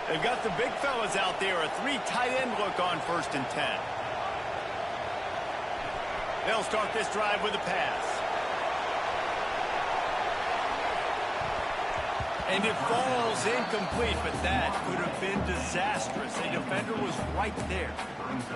They've got the big fellas out there, a 3 tight end look on 1st and 10. They'll start this drive with a pass. And it falls incomplete, but that could have been disastrous. A defender was right there.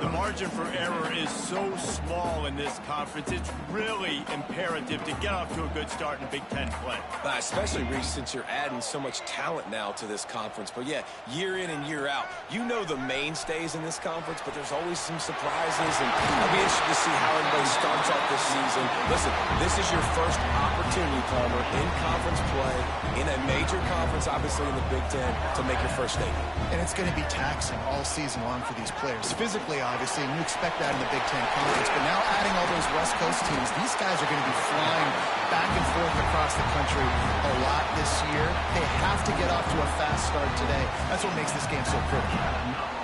The margin for error is so small in this conference. It's really imperative to get off to a good start in Big Ten play. Especially, Reese, since you're adding so much talent now to this conference. But, yeah, year in and year out, you know the mainstays in this conference, but there's always some surprises. And I'll be interested to see how everybody starts off this season. Listen, this is your first opportunity, Palmer, in conference play, in a major conference, obviously in the Big Ten, to make your first statement. And it's going to be taxing all season long for these players. Physically, obviously, and you expect that in the Big Ten Conference. But now adding all those West Coast teams, these guys are going to be flying back and forth across the country a lot this year. They have to get off to a fast start today. That's what makes this game so critical.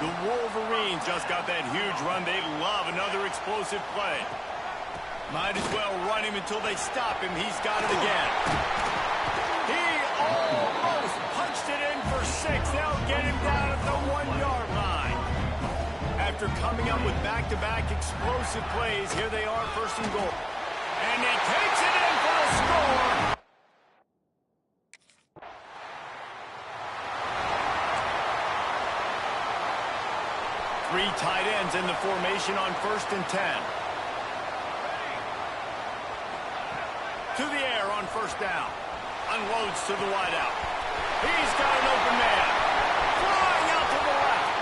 The Wolverines just got that huge run. They love another explosive play. Might as well run him until they stop him. He's got it again. He almost punched it in for 6. They'll get him down at the 1-yard line. After coming up with back-to-back explosive plays, here they are, 1st and goal. And he takes it in for the score. Three tight ends in the formation on 1st and 10. To the air on 1st down. Unloads to the wideout. He's got an open man. Flying out to the left.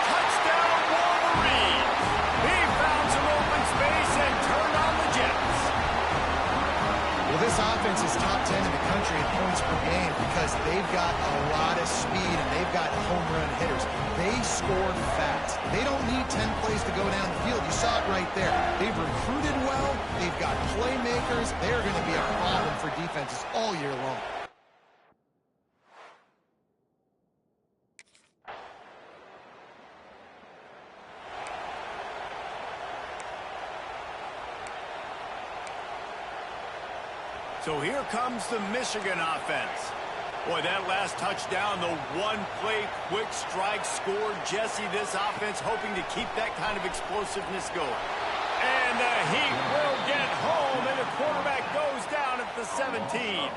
Touchdown, Wolverines. He found some open space and turned on the Jets. Well, this offense is top 10 in the country in points per game because they've got a lot of speed and they've got home run hitters. They scored fast. They don't need 10 plays to go down the field. You saw it right there. They've recruited well. They've got playmakers. They're going to be a problem for defenses all year long. So here comes the Michigan offense. Boy, that last touchdown, the one-play quick strike scored. Jesse, this offense hoping to keep that kind of explosiveness going. And the Heat will get home, and the quarterback goes down at the 17.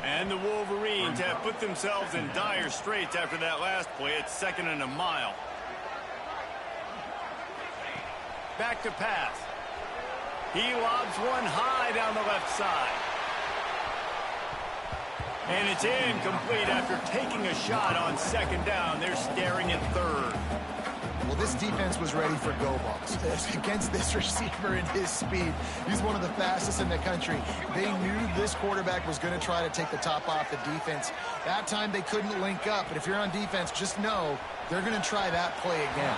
And the Wolverines have put themselves in dire straits after that last play. It's 2nd and a mile. Back to pass. He lobs one high down the left side. And it's incomplete after taking a shot on 2nd down. They're staring at 3rd. Well, this defense was ready for go balls. Against this receiver and his speed, he's one of the fastest in the country. They knew this quarterback was going to try to take the top off the defense. That time they couldn't link up, but if you're on defense, just know they're going to try that play again.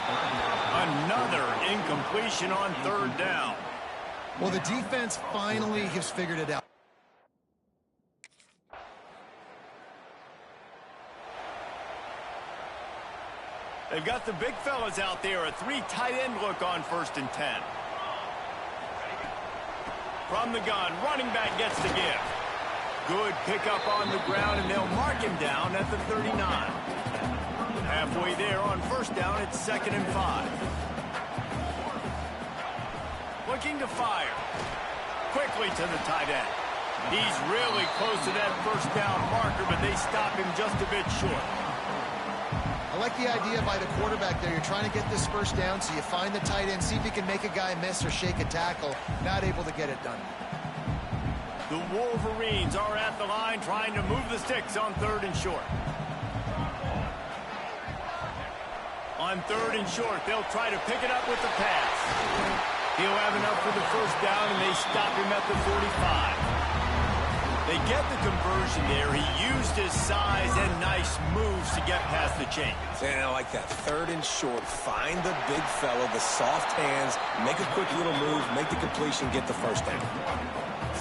Another incompletion on 3rd down. Well, the defense finally has figured it out. They've got the big fellas out there, a 3 tight end look on 1st and 10. From the gun, running back gets the give. Good pickup on the ground, and they'll mark him down at the 39. Halfway there on 1st down, it's 2nd and 5. Looking to fire. Quickly to the tight end. He's really close to that 1st down marker, but they stop him just a bit short. I like the idea by the quarterback there. You're trying to get this 1st down, so you find the tight end, see if you can make a guy miss or shake a tackle. Not able to get it done. The Wolverines are at the line trying to move the sticks on 3rd and short. On 3rd and short, they'll try to pick it up with the pass. He'll have enough for the 1st down, and they stop him at the 45. They get the conversion there. He used his size and nice moves to get past the chains. And I like that. 3rd and short. Find the big fella, the soft hands, make a quick little move, make the completion, get the 1st down.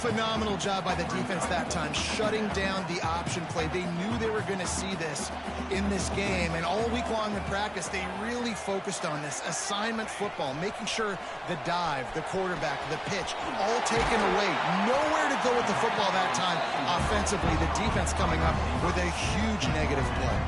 Phenomenal job by the defense that time, shutting down the option play. They knew they were going to see this in this game, and all week long in practice, they really focused on this assignment football, making sure the dive, the quarterback, the pitch, all taken away. Nowhere to go with the football that time offensively. The defense coming up with a huge negative play.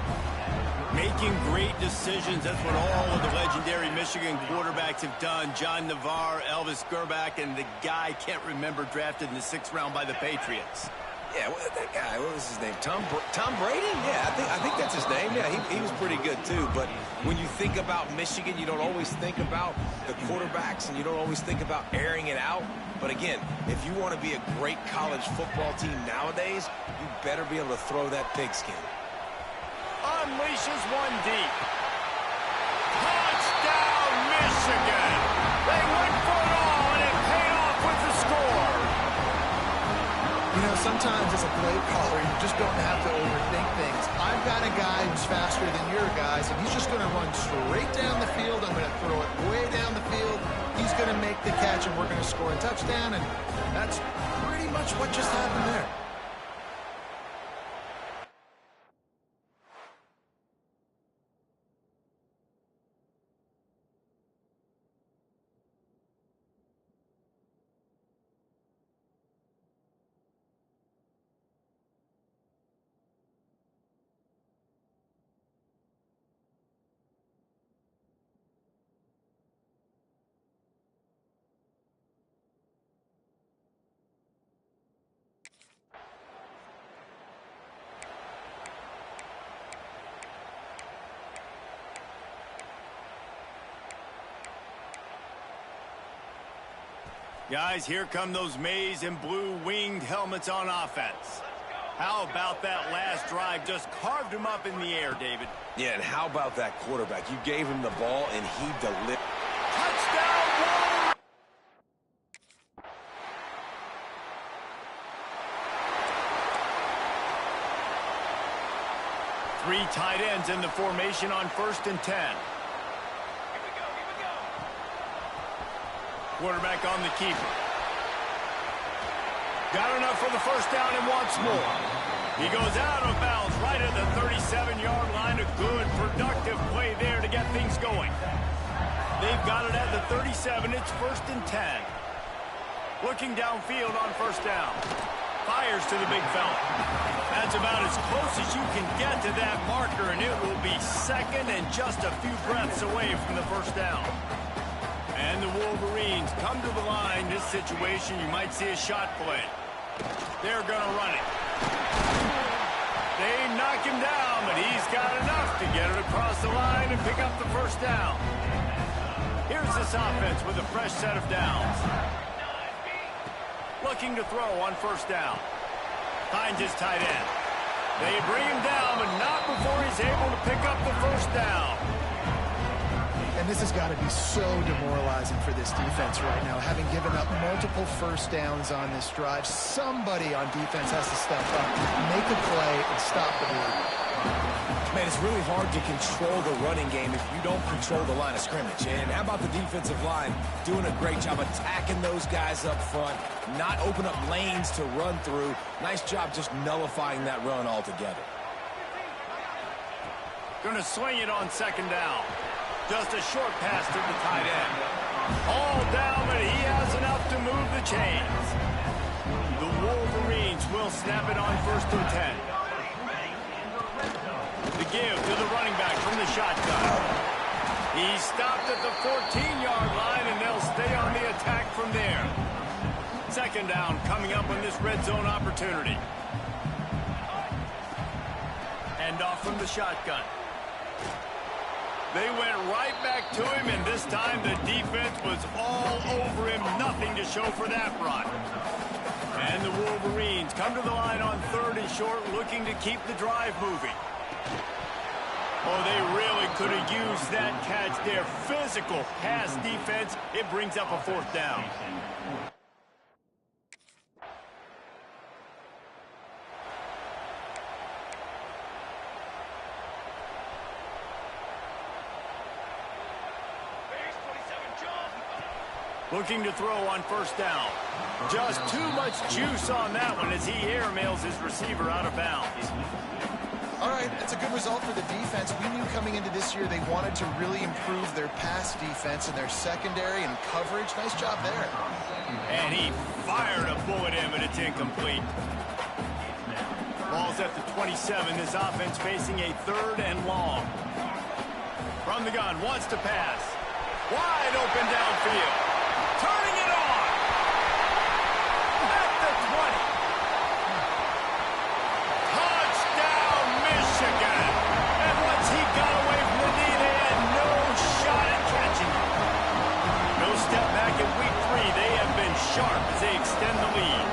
Making great decisions. That's what all of the legendary Michigan quarterbacks have done. John Navarre, Elvis Gerbach, and the guy, can't remember, drafted in the 6th round by the Patriots. Yeah, that guy, what was his name? Tom Brady? Yeah, I think that's his name. Yeah, he was pretty good too. But when you think about Michigan, you don't always think about the quarterbacks, and you don't always think about airing it out. But again, if you want to be a great college football team nowadays, you better be able to throw that pigskin. Unleashes one deep. Touchdown, Michigan! They went for it all, and it paid off with the score. You know, sometimes as a play caller, you just don't have to overthink things. I've got a guy who's faster than your guys, and he's just going to run straight down the field. I'm going to throw it way down the field. He's going to make the catch, and we're going to score a touchdown, and that's pretty much what just happened there. Guys, here come those maize and blue winged helmets on offense. How about that last drive? Just carved him up in the air, David. Yeah, and how about that quarterback? You gave him the ball, and he delivered. Touchdown, Wolverines! 3 tight ends in the formation on 1st and 10. Quarterback on the keeper. Got enough for the first down and wants more. He goes out of bounds right at the 37-yard line. A good, productive play there to get things going. They've got it at the 37. It's 1st and 10. Looking downfield on 1st down. Fires to the big fella. That's about as close as you can get to that marker, and it will be 2nd and just a few breaths away from the 1st down. And the Wolverines come to the line. This situation, you might see a shot play. They're going to run it. They knock him down, but he's got enough to get it across the line and pick up the 1st down. Here's this offense with a fresh set of downs. Looking to throw on 1st down. Finds his tight end. They bring him down, but not before he's able to pick up the 1st down. And this has got to be so demoralizing for this defense right now, having given up multiple 1st downs on this drive. Somebody on defense has to step up, make a play, and stop the bleed. Man, it's really hard to control the running game if you don't control the line of scrimmage. And how about the defensive line doing a great job attacking those guys up front, not open up lanes to run through. Nice job just nullifying that run altogether. Going to swing it on 2nd down. Just a short pass to the tight end. All down, but he has enough to move the chains. The Wolverines will snap it on 1st and 10. The give to the running back from the shotgun. He stopped at the 14-yard line, and they'll stay on the attack from there. 2nd down coming up on this red zone opportunity. Hand off from the shotgun. They went right back to him, and this time the defense was all over him. Nothing to show for that run. And the Wolverines come to the line on 3rd and short, looking to keep the drive moving. Oh, they really could have used that catch there. Physical pass defense. It brings up a 4th down. Looking to throw on 1st down. Just too much juice on that one as he airmails his receiver out of bounds. All right, that's a good result for the defense. We knew coming into this year they wanted to really improve their pass defense and their secondary and coverage. Nice job there. And he fired a bullet in, but it's incomplete. Ball's at the 27. This offense facing a 3rd and long. From the gun, wants to pass. Wide open downfield. Turning it on. At the 20. Touchdown, Michigan. And once he got away from the knee, they had no shot at catching him. No step back in week 3. They have been sharp as they extend the lead.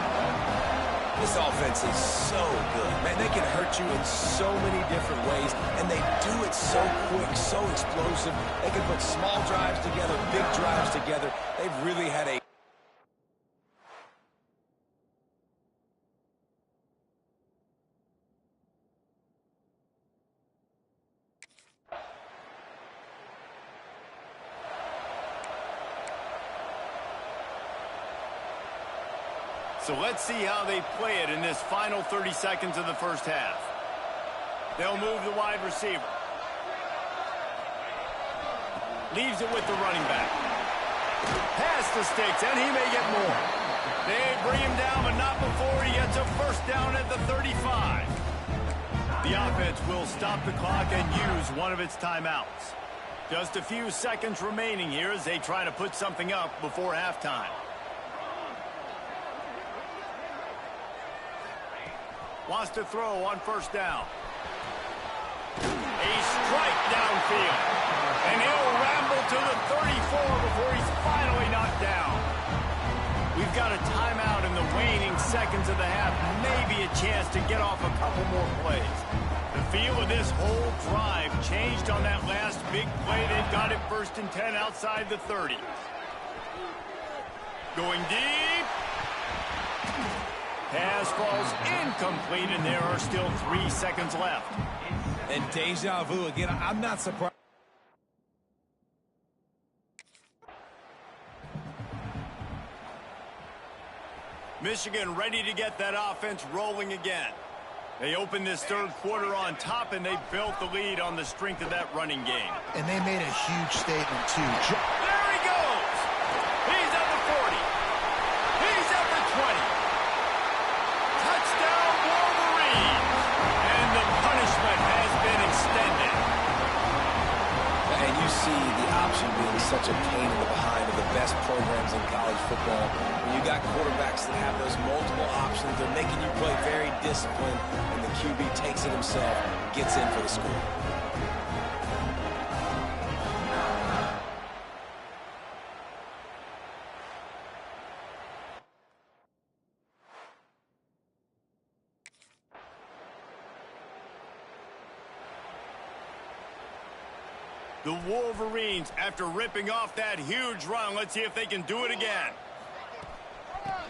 This offense is so good. Man, they can hurt you in so many different ways, and they do it so quick, so explosive. They can put small drives together, big drives together. They've really had a... So let's see how they play it in this final 30 seconds of the first half. They'll move the wide receiver. Leaves it with the running back. Pass the sticks, and he may get more. They bring him down, but not before he gets a first down at the 35. The offense will stop the clock and use one of its timeouts. Just a few seconds remaining here as they try to put something up before halftime. Wants to throw on first down. A strike downfield. And he'll ramble to the 34 before he's finally knocked down. We've got a timeout in the waning seconds of the half. Maybe a chance to get off a couple more plays. The feel of this whole drive changed on that last big play. They've got it 1st and 10 outside the 30. Going deep. Pass falls incomplete, and there are still 3 seconds left. And deja vu again. I'm not surprised. Michigan ready to get that offense rolling again. They opened this 3rd quarter on top, and they built the lead on the strength of that running game. And they made a huge statement, too. There he goes. He's at the 40. He's at the 20. Touchdown, Wolverines. And the punishment has been extended. And you see the option being such a pain in the behind of the best programs in college football. When you got quarterbacks that have those multiple options, they're making you play very disciplined, and the QB takes it himself, gets in for the score. The Wolverines, after ripping off that huge run, let's see if they can do it again.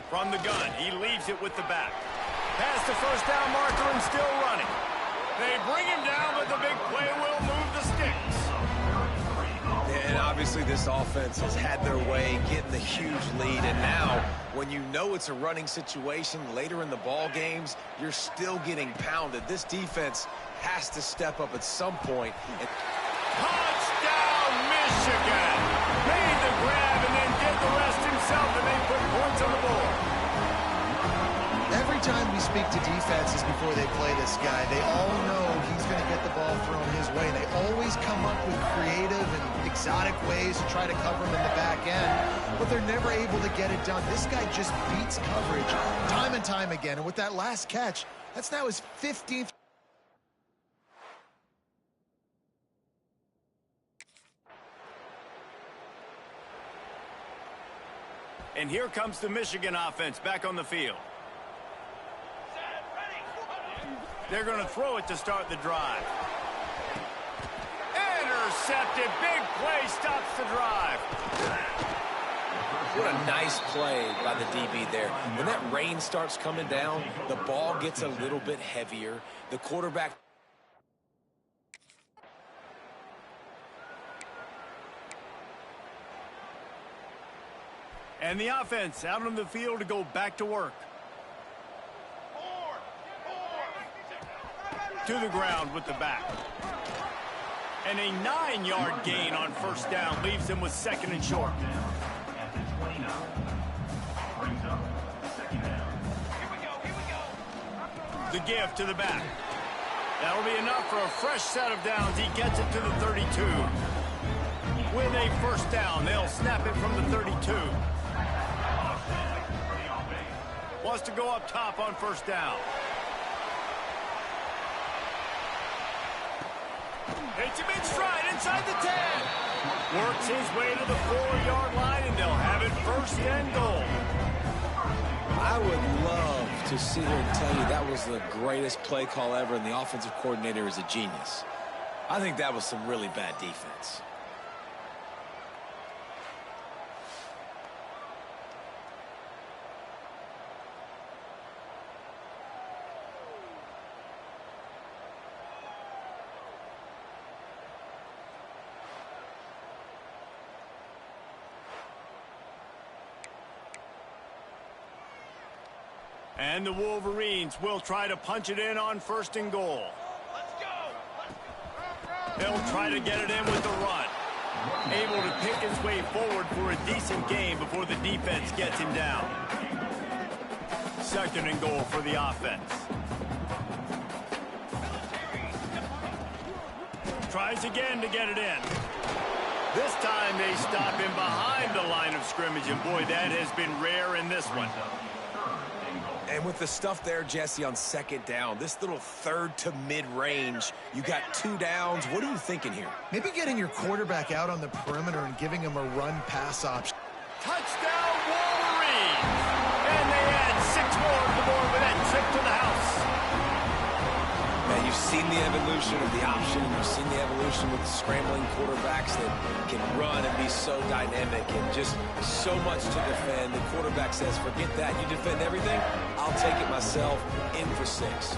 From the gun, he leaves it with the back. Past the first down marker and still running. They bring him down, but the big play will move the sticks. And obviously this offense has had their way getting the huge lead, and now when you know it's a running situation later in the ball games, you're still getting pounded. This defense has to step up at some point. Touchdown, Michigan! Made the grab and then did the rest himself, and they put points on the board. Every time we speak to defenses before they play this guy, they all know he's going to get the ball thrown his way. They always come up with creative and exotic ways to try to cover him in the back end, but they're never able to get it done. This guy just beats coverage time and time again, and with that last catch, that's now his 15th. And here comes the Michigan offense back on the field. They're going to throw it to start the drive. Intercepted. Big play stops the drive. What a nice play by the DB there. When that rain starts coming down, the ball gets a little bit heavier. The quarterback... And the offense out on the field to go back to work. To the ground with the back. And a 9-yard gain on first down leaves him with second and short. The give to the back. That'll be enough for a fresh set of downs. He gets it to the 32. With a first down, they'll snap it from the 32. Wants to go up top on first down. Hits him in stride inside the 10. Works his way to the 4-yard line, and they'll have it first and goal. I would love to sit here and tell you that was the greatest play call ever, and the offensive coordinator is a genius. I think that was some really bad defense. And the Wolverines will try to punch it in on first and goal. Let's go. They'll try to get it in with the run. Able to pick his way forward for a decent gain before the defense gets him down. Second and goal for the offense. Tries again to get it in. This time they stop him behind the line of scrimmage, and boy, that has been rare in this one. And with the stuff there, Jesse, on second down, this little third to mid-range, you got 2 downs. What are you thinking here? Maybe getting your quarterback out on the perimeter and giving him a run-pass option. Touchdown, Wolverines! And they add 6 more to the board with that trip to the house. Now, you've seen the evolution of the option. You've seen the evolution with scrambling quarterbacks that can run and be so dynamic and just so much to defend. The quarterback says, forget that. You defend everything? I'll take it myself. In for 6.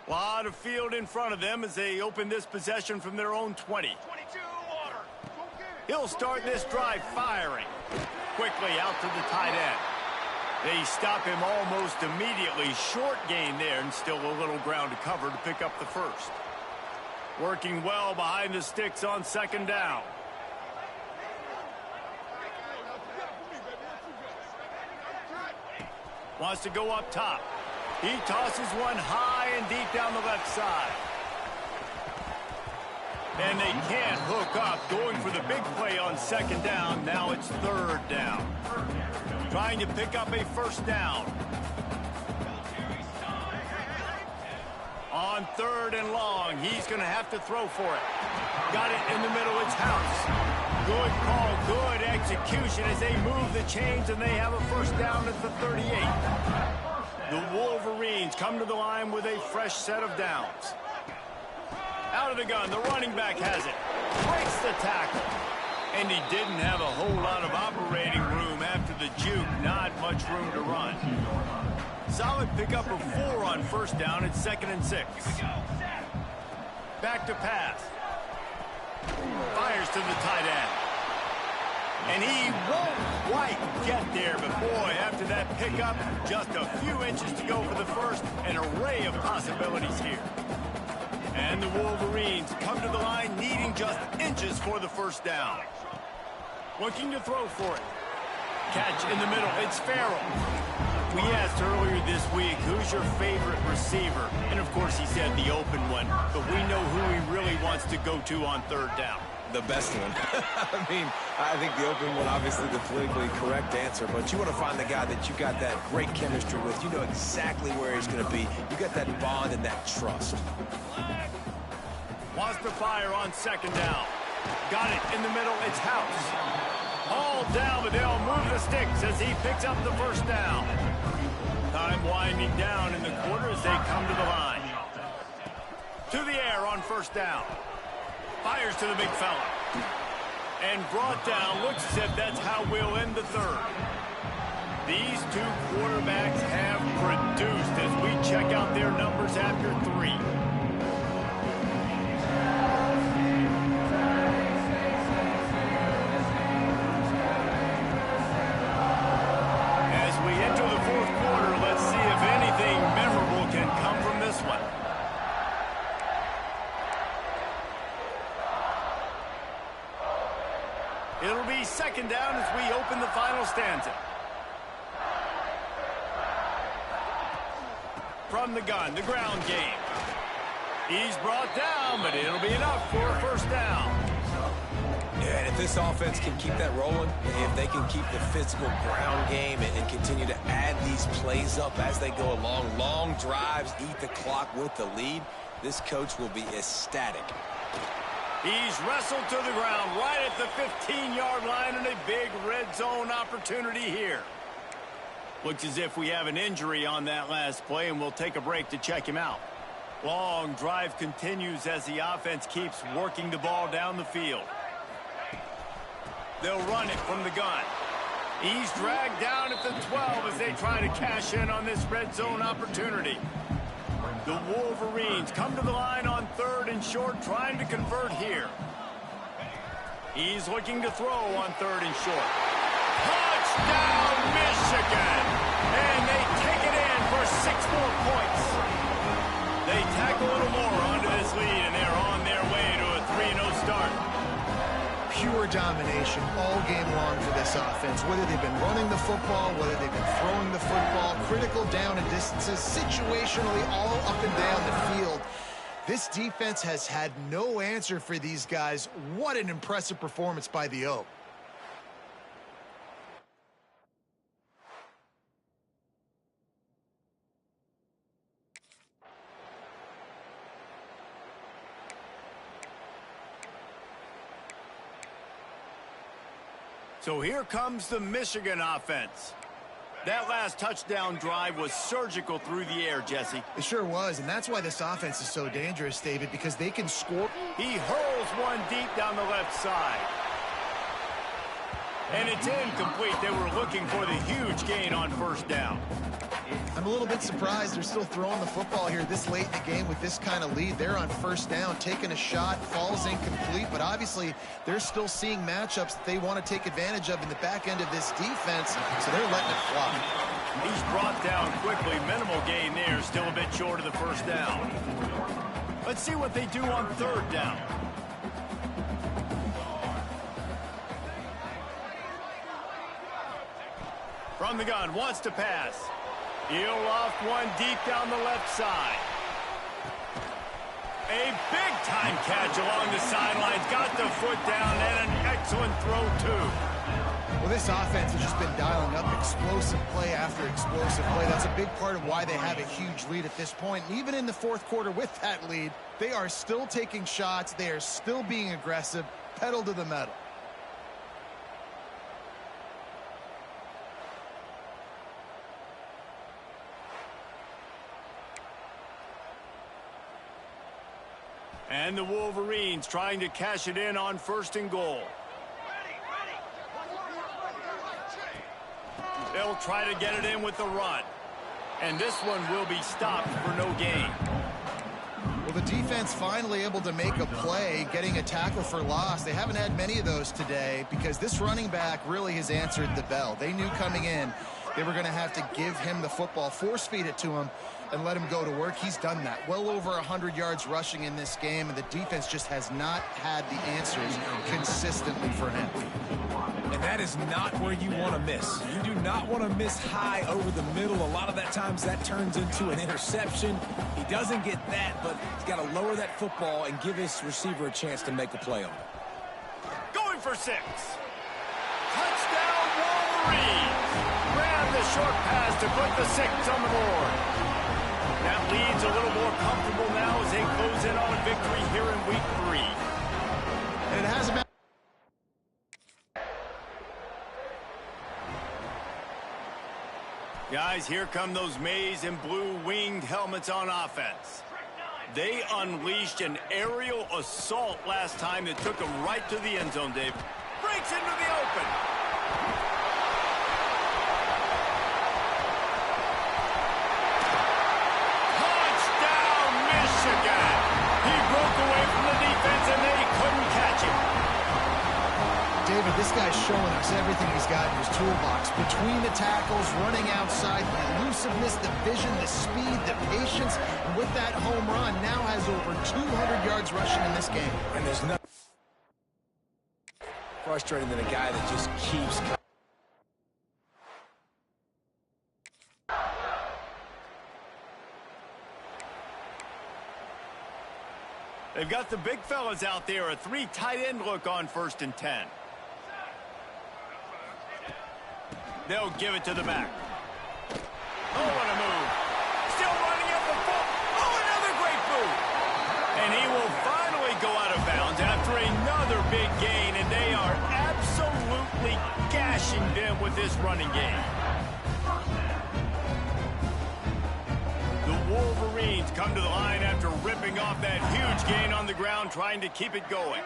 A lot of field in front of them as they open this possession from their own 20. 22 water. He'll start this drive firing. Quickly out to the tight end. They stop him almost immediately. Short gain there, and still a little ground to cover to pick up the first. Working well behind the sticks on second down. Wants to go up top. He tosses one high and deep down the left side. And they can't hook up, going for the big play on second down. Now it's third down. Trying to pick up a first down. On third and long, he's going to have to throw for it. Got it in the middle, it's House. Good call, good execution as they move the chains, and they have a first down at the 38. The Wolverines come to the line with a fresh set of downs. Out of the gun, the running back has it. Breaks the tackle. And he didn't have a whole lot of operating room after the juke. Not much room to run. Solid pickup of 4 on first down at 2nd and 6. Back to pass. Fires to the tight end. And he won't quite get there, but boy, after that pickup, just a few inches to go for the first, an array of possibilities here. And the Wolverines come to the line needing just inches for the first down. Looking to throw for it. Catch in the middle, it's Farrell. We asked earlier this week, who's your favorite receiver? And of course he said the open one, but we know who he really wants to go to on third down. The best one. I mean, I think the open one, obviously the politically correct answer, but you want to find the guy that you got that great chemistry with. You know exactly where he's going to be. You got that bond and that trust. Wants to fire on second down. Got it in the middle, it's House. All down, but they'll move the sticks as he picks up the first down. Time winding down in the quarter as they come to the line. To the air on first down. Fires to the big fella. And brought down. Looks as if that's how we'll end the third. These two quarterbacks have produced as we check out their numbers after 3. As we enter the fourth quarter, let's see if anything memorable can come from this one. It'll be second down as we open the final stanza. From the gun, the ground game. He's brought down, but it'll be enough for a first down. Yeah, and if this offense can keep that rolling, if they can keep the physical ground game and continue to add these plays up as they go along, long drives, eat the clock with the lead, this coach will be ecstatic. He's wrestled to the ground right at the 15-yard line and a big red zone opportunity here. Looks as if we have an injury on that last play, and we'll take a break to check him out. Long drive continues as the offense keeps working the ball down the field. They'll run it from the gun. He's dragged down at the 12 as they try to cash in on this red zone opportunity. The Wolverines come to the line on third and short, trying to convert here. He's looking to throw on third and short. Touchdown, Michigan! And they take it in for 6 more points. They tack a little more onto this lead, and they're on their way to a 3-0 start. Pure domination all game long for this offense. Whether they've been running the football, whether they've been throwing the football, critical down and distances, situationally all up and down the field. This defense has had no answer for these guys. What an impressive performance by the Oak. So here comes the Michigan offense. That last touchdown drive was surgical through the air, Jesse. It sure was, and that's why this offense is so dangerous, David, because they can score. He hurls one deep down the left side. And it's incomplete. They were looking for the huge gain on first down. I'm a little bit surprised they're still throwing the football here this late in the game with this kind of lead. They're on first down, taking a shot, falls incomplete, but obviously they're still seeing matchups that they want to take advantage of in the back end of this defense, so they're letting it fly. He's brought down quickly. Minimal gain there, still a bit short of the first down. Let's see what they do on third down. From the gun, wants to pass. He'll loft one deep down the left side. A big-time catch along the sidelines. Got the foot down and an excellent throw, too. Well, this offense has just been dialing up explosive play after explosive play. That's a big part of why they have a huge lead at this point. And even in the fourth quarter with that lead, they are still taking shots. They are still being aggressive, pedal to the metal. And the Wolverines trying to cash it in on first and goal. They'll try to get it in with the run. And this one will be stopped for no gain. Well, the defense finally able to make a play, getting a tackle for loss. They haven't had many of those today because this running back really has answered the bell. They knew coming in they were going to have to give him the football, force feed it to him, and let him go to work. He's done that. Well over 100 yards rushing in this game, and the defense just has not had the answers consistently for him. And that is not where you want to miss. You do not want to miss high over the middle. A lot of that times that turns into an interception. He doesn't get that, but he's got to lower that football and give his receiver a chance to make a play on it. Going for 6. Touchdown, Wolverines. Grab the short pass to put the 6 on the board. That lead's a little more comfortable now as they close in on a victory here in week 3. And it hasn't been. Guys, here come those maize and blue winged helmets on offense. They unleashed an aerial assault last time that took them right to the end zone, Dave. Breaks into the open. Touchdown, Michigan. He broke away from the defense and they couldn't catch him. David, this guy's showing us everything he's got in his toolbox. Between the tackles, running outside, the elusiveness, the vision, the speed, the patience. And with that home run, now has over 200 yards rushing in this game. And there's nothing frustrating than a guy that just keeps coming. They've got the big fellas out there, a 3 tight end look on 1st and 10. They'll give it to the back. Oh, what a move. Still running up the foot. Oh, another great move. And he will finally go out of bounds after another big gain, and they are absolutely gashing them with this running game. The Wolverines come to the line after ripping off that huge gain on the ground, trying to keep it going.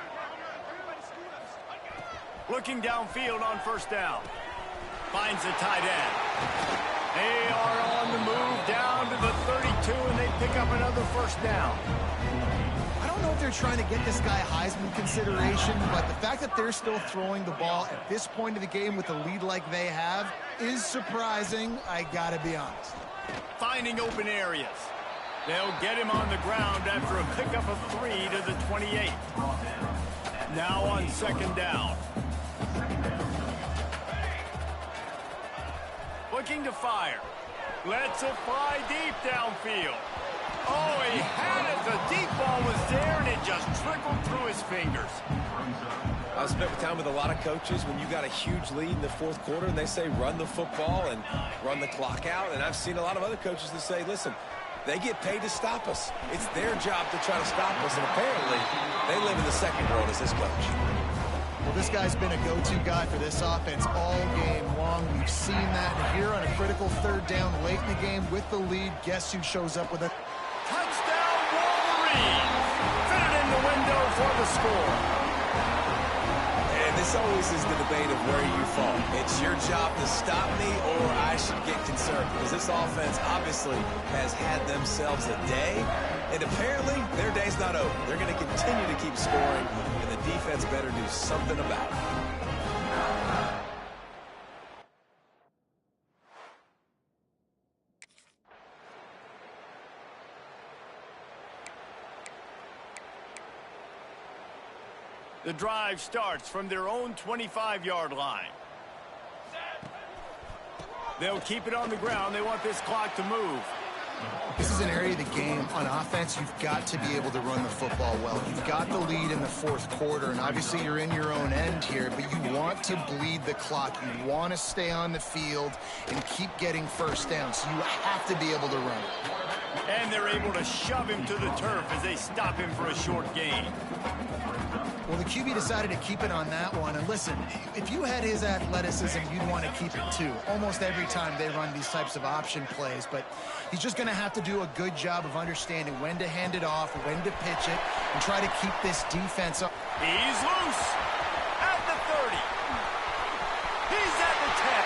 Looking downfield on 1st down. Finds the tight end. They are on the move down to the 32, and they pick up another 1st down. I don't know if they're trying to get this guy Heisman consideration, but the fact that they're still throwing the ball at this point of the game with a lead like they have is surprising, I gotta be honest. Finding open areas. They'll get him on the ground after a pickup of 3 to the 28. Now on 2nd down. Looking to fire. Lets it fly deep downfield. Oh, he had it. The deep ball was there, and it just trickled through his fingers. I've spent time with a lot of coaches when you got a huge lead in the 4th quarter, and they say run the football and run the clock out. And I've seen a lot of other coaches that say, listen, they get paid to stop us. It's their job to try to stop us. And apparently, they live in the second world as this coach. Well, this guy's been a go-to guy for this offense all game long. We've seen that here on a critical 3rd down late in the game with the lead. Guess who shows up with it? Touchdown, Wolverines! Fitted in the window for the score. And this always is the debate of where you fall. It's your job to stop me, or I should get concerned, because this offense obviously has had themselves a day, and apparently their day's not over. They're going to continue to keep scoring, and the defense better do something about it. The drive starts from their own 25-yard line. They'll keep it on the ground. They want this clock to move. This is an area of the game on offense you've got to be able to run the football well. You've got the lead in the 4th quarter, and obviously you're in your own end here, but you want to bleed the clock. You want to stay on the field and keep getting 1st down, so you have to be able to run it. And they're able to shove him to the turf as they stop him for a short gain. Well, the QB decided to keep it on that one. And listen, if you had his athleticism, you'd want to keep it too. Almost every time they run these types of option plays. But he's just going to have to do a good job of understanding when to hand it off, when to pitch it, and try to keep this defense up. He's loose at the 30. He's at the 10.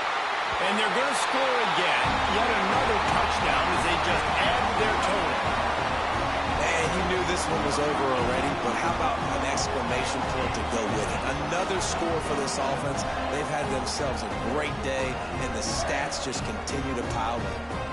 And they're going to score again. Yet another touchdown as they just add to their total. And you knew this one was over already, but how about an exclamation point to go with it? Another score for this offense. They've had themselves a great day, and the stats just continue to pile in.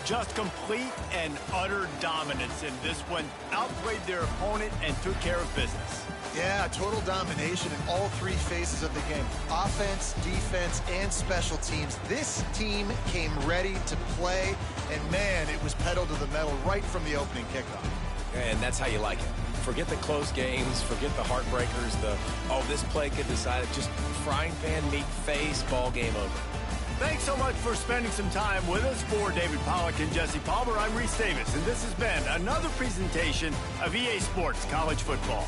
Just complete and utter dominance in this one. Outplayed their opponent and took care of business. Yeah, total domination in all three phases of the game. Offense, defense, and special teams. This team came ready to play, and man, it was pedal to the metal right from the opening kickoff. And that's how you like it. Forget the close games, forget the heartbreakers, oh, this play could decide it. Just frying pan, meat face, ball game over. Thanks so much for spending some time with us. For David Pollack and Jesse Palmer, I'm Reese Davis, and this has been another presentation of EA Sports College Football.